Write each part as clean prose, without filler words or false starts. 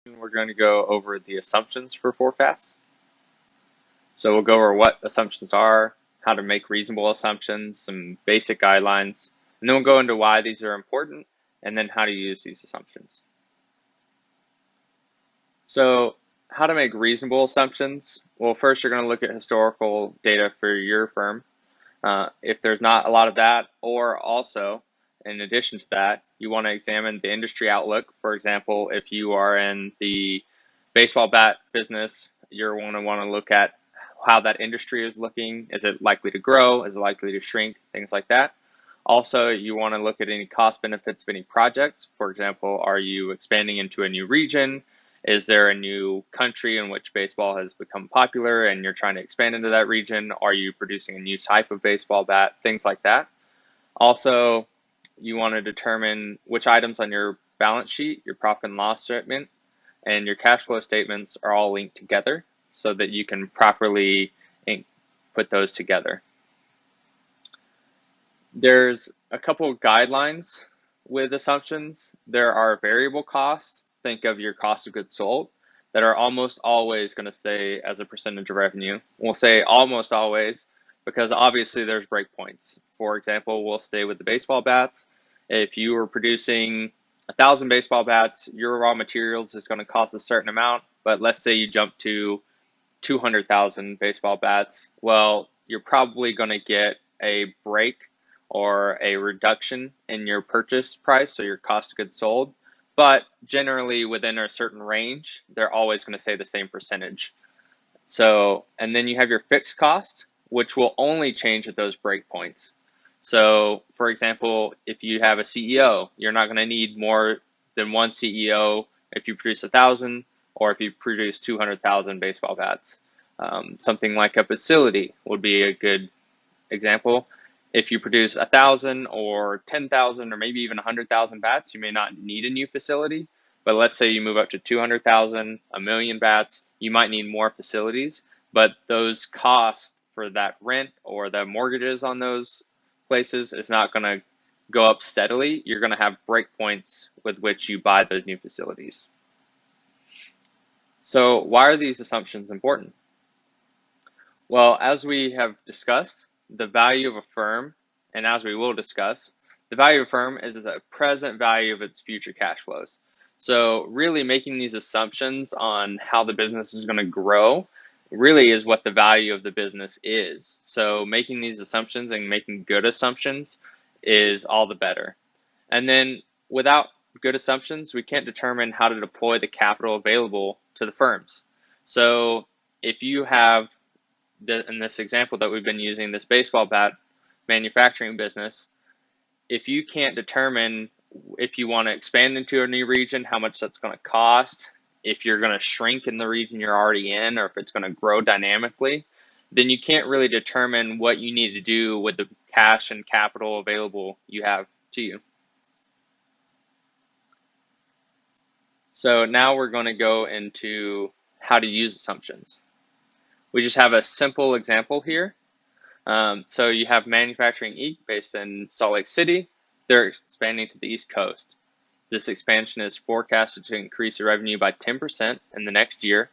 We're going to go over the assumptions for forecasts. So we'll go over what assumptions are, how to make reasonable assumptions, some basic guidelines, and then we'll go into why these are important, and then how to use these assumptions. So how to make reasonable assumptions? Well, first you're going to look at historical data for your firm. If there's not a lot of that, or also, in addition to that, you want to examine the industry outlook. For example, if you are in the baseball bat business, you're going to want to look at how that industry is looking. Is it likely to grow? Is it likely to shrink? Things like that. Also, you want to look at any cost benefits of any projects. For example, are you expanding into a new region? Is there a new country in which baseball has become popular and you're trying to expand into that region? Are you producing a new type of baseball bat? Things like that. Also, you want to determine which items on your balance sheet, your profit and loss statement, and your cash flow statements are all linked together so that you can properly put those together. There's a couple of guidelines with assumptions. There are variable costs. Think of your cost of goods sold that are almost always going to stay as a percentage of revenue. We'll say almost always because obviously there's breakpoints. For example, we'll stay with the baseball bats. If you were producing 1,000 baseball bats, your raw materials is going to cost a certain amount, but let's say you jump to 200,000 baseball bats. Well, you're probably going to get a break or a reduction in your purchase price, so your cost of goods sold. But generally within a certain range, they're always going to say the same percentage. So, and then you have your fixed cost, which will only change at those breakpoints. So, for example, if you have a CEO, you're not going to need more than one CEO if you produce 1,000 or if you produce 200,000 baseball bats. Something like a facility would be a good example. If you produce 1,000 or 10,000 or maybe even 100,000 bats, you may not need a new facility. But let's say you move up to 200,000, a million bats, you might need more facilities. But those costs for that rent or the mortgages on those places is not going to go up steadily. You're going to have breakpoints with which you buy those new facilities. So why are these assumptions important? Well, as we have discussed, the value of a firm, and as we will discuss, the value of a firm is the present value of its future cash flows. So really making these assumptions on how the business is going to grow really is what the value of the business is. So making these assumptions and making good assumptions is all the better. And then without good assumptions, we can't determine how to deploy the capital available to the firms. So if you have in this example that we've been using, this baseball bat manufacturing business, if you can't determine if you want to expand into a new region, how much that's going to cost, if you're going to shrink in the region you're already in, or if it's going to grow dynamically, then you can't really determine what you need to do with the cash and capital available you have to you. So now we're going to go into how to use assumptions. We just have a simple example here. So you have Manufacturing Inc. based in Salt Lake City. They're expanding to the East Coast. This expansion is forecasted to increase the revenue by 10% in the next year.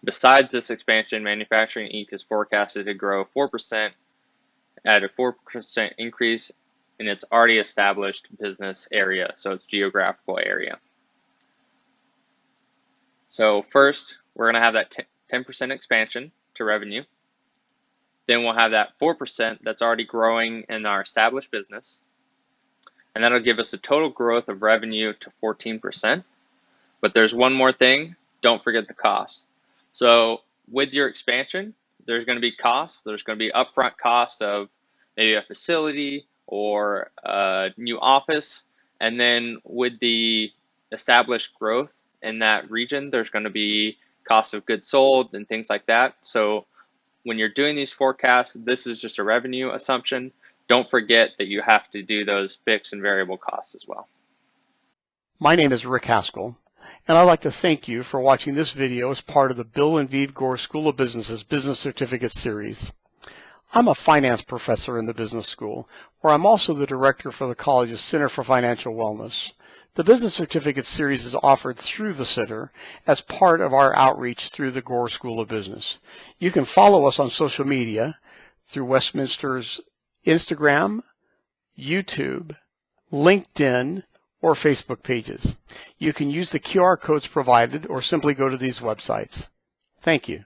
Besides this expansion, Manufacturing Inc. is forecasted to grow 4% at a 4% increase in its already established business area, so its geographical area. So first, we're going to have that 10% expansion to revenue. Then we'll have that 4% that's already growing in our established business. And that'll give us a total growth of revenue to 14%. But there's one more thing, don't forget the cost. So with your expansion, there's going to be costs. There's going to be upfront cost of maybe a facility or a new office. And then with the established growth in that region, there's going to be cost of goods sold and things like that. So when you're doing these forecasts, this is just a revenue assumption. Don't forget that you have to do those fixed and variable costs as well. My name is Rick Haskell, and I'd like to thank you for watching this video as part of the Bill and Vieve Gore School of Business's Business Certificate Series. I'm a finance professor in the business school, where I'm also the director for the college's Center for Financial Wellness. The Business Certificate series is offered through the Center as part of our outreach through the Gore School of Business. You can follow us on social media through Westminster's Instagram, YouTube, LinkedIn, or Facebook pages. You can use the QR codes provided or simply go to these websites. Thank you.